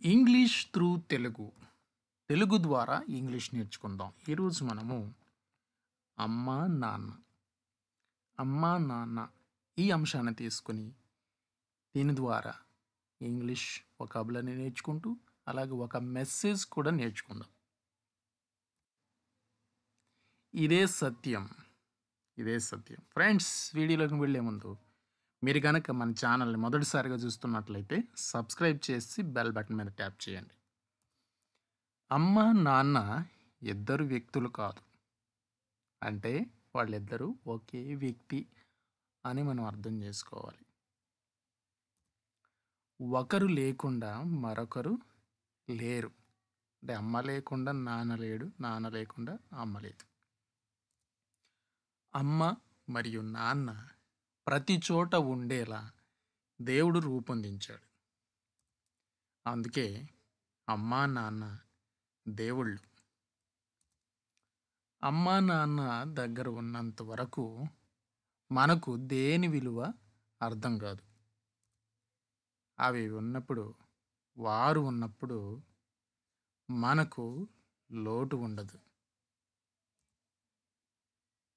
English through Telugu. Telugu ద్వారా English నేర్చుకుందాం. ఈరోజు మనము అమ్మ, నాన్న. అమ్మ, నాన్న ఈ అంశాన్ని తీసుకొని దీని ద్వారా ఇంగ్లీష్ వొకాబులరీ నేర్చుకుంటూ అలాగే ఒక మెసేజ్ కూడా నేర్చుకుందాం. ఇదే సత్యం. ఇదే సత్యం. ఫ్రెండ్స్, వీడియోలోకి వెళ్ళే ముందు మీరు గనక మన ఛానల్ని మొదటిసారిగా చూస్తున్నట్లయితే సబ్స్క్రైబ్ చేసి బెల్ బటన్ మీద ట్యాప్ చేయండి. అమ్మ, నాన్న ఇద్దరు వ్యక్తులు కాదు. అంటే వాళ్ళిద్దరూ ఒకే వ్యక్తి అని మనం అర్థం చేసుకోవాలి. ఒకరు లేకుండా మరొకరు లేరు. అంటే అమ్మ లేకుండా నాన్న లేడు, నాన్న లేకుండా అమ్మ లేదు. అమ్మ మరియు నాన్న ప్రతి చోట ఉండేలా దేవుడు రూపొందించాడు. అందుకే అమ్మా నాన్న దేవుళ్ళు. అమ్మా నాన్న దగ్గర ఉన్నంత వరకు మనకు దేని విలువ అర్థం కాదు. అవి ఉన్నప్పుడు, వారు ఉన్నప్పుడు మనకు లోటు ఉండదు.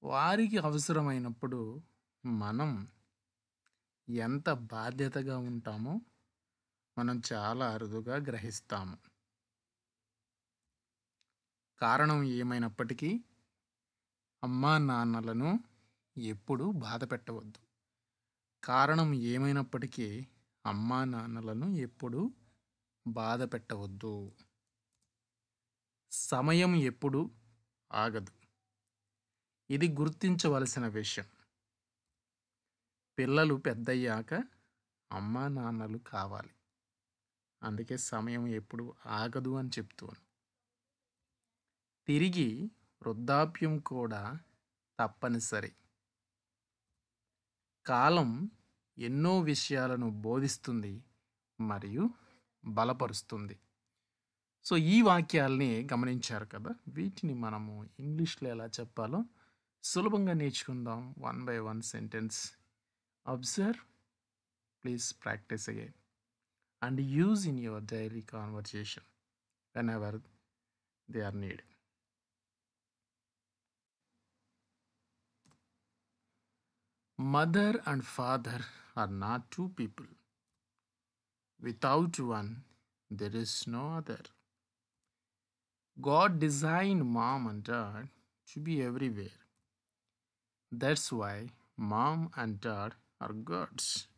వారికి అవసరమైనప్పుడు మనం ఎంత బాధ్యతగా ఉంటామో మనం చాలా అరుదుగా గ్రహిస్తాము. కారణం ఏమైనప్పటికీ అమ్మా నాన్నలను ఎప్పుడూ బాధ పెట్టవద్దు. కారణం ఏమైనప్పటికీ అమ్మా నాన్నలను ఎప్పుడూ బాధ పెట్టవద్దు. సమయం ఎప్పుడూ ఆగదు. ఇది గుర్తించవలసిన విషయం. పిల్లలు పెద్దయ్యాక అమ్మా నాన్నలు కావాలి. అందుకే సమయం ఎప్పుడు ఆగదు అని చెప్తాను. తిరిగి వృద్ధాప్యం కూడా తప్పనిసరి. కాలం ఎన్నో విషయాలను బోధిస్తుంది మరియు బలపరుస్తుంది. సో ఈ వాక్యాల్ని గమనించారు కదా, వీటిని మనము ఇంగ్లీష్లో ఎలా చెప్పాలో సులభంగా నేర్చుకుందాం. 1 by 1 sentence. Observe, please practice again and use in your daily conversation whenever they are needed. Mother and father are not two people. Without one, there is no other. God designed mom and dad to be everywhere. That's why mom and dad are gods.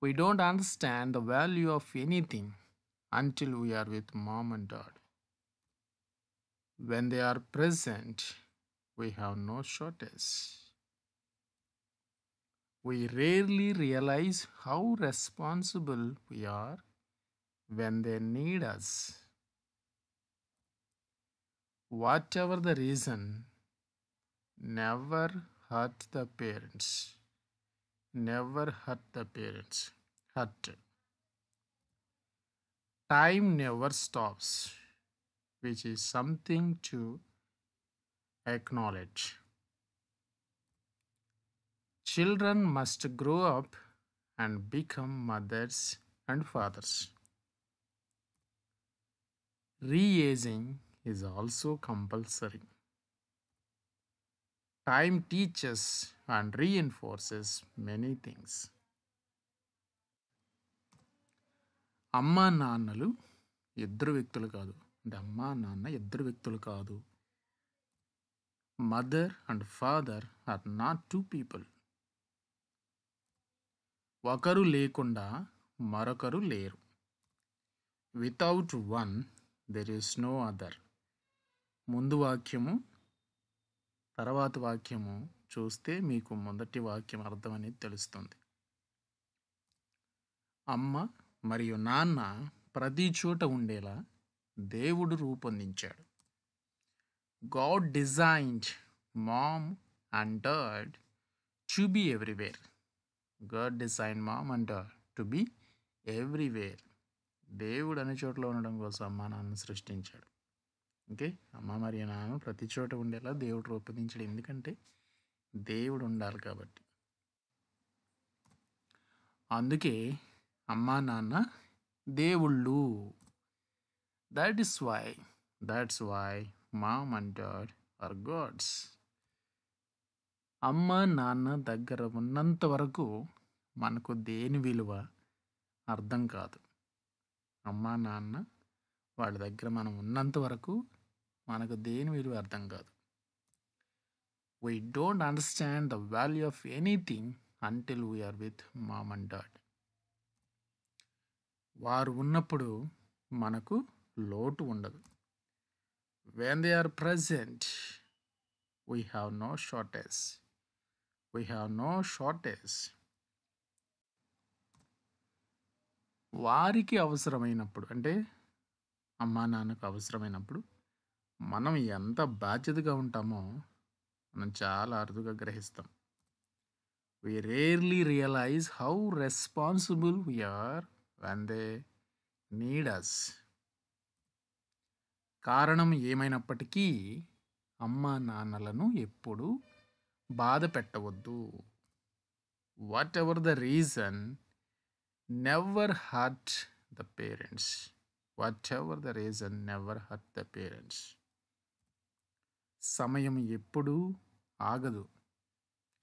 We don't understand the value of anything until we are with mom and dad. When they are present, we have no shortage. We rarely realize how responsible we are when they need us. Whatever the reason, never hurt the parents. Never hurt the parents. Hurt. Time never stops, which is something to acknowledge. Children must grow up and become mothers and fathers. Re-aging is also compulsory. Time teaches and reinforces many things. అమ్మా నాన్నలు ఇద్దరు వ్యక్తులు కాదు. అంటే అమ్మా నాన్న ఇద్దరు వ్యక్తులు కాదు. Mother and father are not two people. ఒకరు లేకుండా మరొకరు లేరు. Without one there is no other. ముందు వాక్యము తర్వాత వాక్యము చూస్తే మీకు మొదటి వాక్యం అర్థం అనేది తెలుస్తుంది. అమ్మ మరియు నాన్న ప్రతి చోట ఉండేలా దేవుడు రూపొందించాడు. God designed mom and dad to be everywhere. God designed mom and dad to be everywhere. దేవుడు అన్ని చోట్ల ఉండడం కోసం అమ్మ నాన్న సృష్టించాడు. ఓకే, అమ్మ మరియు నాన్న ప్రతి చోట ఉండేలా దేవుడు రూపొందించాడు. ఎందుకంటే దేవుడు ఉండాలి కాబట్టి. అందుకే అమ్మా నాన్న దేవుళ్ళు. That is why that's why mom and dad are gods. అమ్మ నాన్న దగ్గర ఉన్నంత వరకు మనకు దేని విలువ అర్థం కాదు. అమ్మ నాన్న వాళ్ళ దగ్గర మనం ఉన్నంత వరకు మనకు దేని విలువ అర్థం కాదు. We don't understand the value of anything until we are with mom and dad. వారు ఉన్నప్పుడు మనకు లోటు ఉండదు. When they are present, we have no shortage. We have no shortage. వారికి అవసరమైనప్పుడు అంటే అమ్మా నాన్నకు అవసరమైనప్పుడు మనం ఎంత బాధ్యతగా ఉంటామో మనం చాలా అరుదుగా గ్రహిస్తాం. We rarely realize how responsible we are when they need us. కారణం ఏమైనప్పటికీ అమ్మా నాన్నలను ఎప్పుడూ బాధ పెట్టవద్దు. Whatever the reason, never hurt the parents. Whatever the reason, never hurt the parents. సమయం ఎప్పుడూ ఆగదు.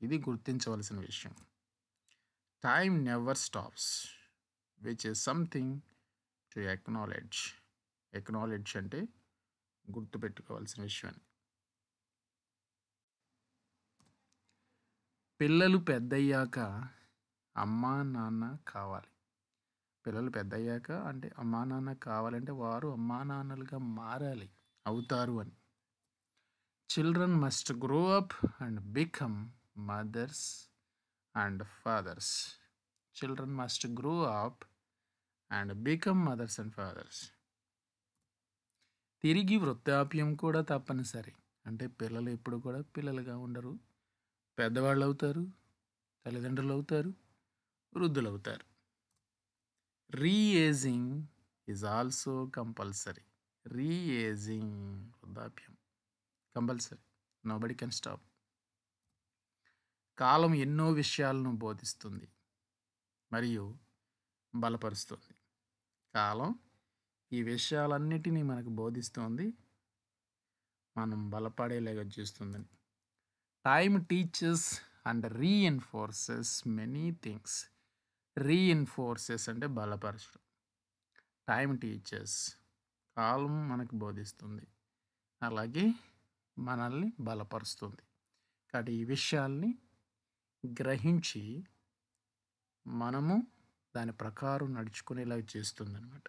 ఇది గుర్తించవలసిన విషయం. Time never stops, which is something to acknowledge. Acknowledge అంటే గుర్తుపెట్టుకోవాల్సిన విషయం. పిల్లలు పెద్దయ్యాక అమ్మా నాన్న కావాలి. పిల్లలు పెద్దయ్యాక అంటే అమ్మా నాన్న కావాలంటే వారు అమ్మా నాన్నలుగా మారాలి, అవుతారు అని. Children must grow up and become mothers and fathers. Children must grow up and become mothers and fathers. తిరిగి వృద్ధాప్యం కూడా తప్పనిసరి. అంటే పిల్లలు ఎప్పుడు కూడా పిల్లలుగా ఉండరు, పెద్దవాళ్ళు అవుతారు, తల్లిదండ్రులు అవుతారు, వృద్ధులు అవుతారు. Reaging is also compulsory. Reaging, వృద్ధాప్యం కంపల్సరీ. Nobody can stop. కాలం ఎన్నో విషయాలను బోధిస్తుంది మరియు బలపరుస్తుంది. కాలం ఈ విషయాలన్నిటినీ మనకు బోధిస్తుంది, మనం బలపడేలాగా చేస్తుందని. Time teachers and reinforces many things. Reinforces అంటే బలపరచడం. టైమ్ టీచర్స్, కాలం మనకు బోధిస్తుంది, అలాగే మనల్ని బలపరుస్తుంది. కాబట్టి ఈ విషయాల్ని గ్రహించి మనము దాని ప్రకారం నడుచుకునేలా చేస్తుంది అన్నమాట.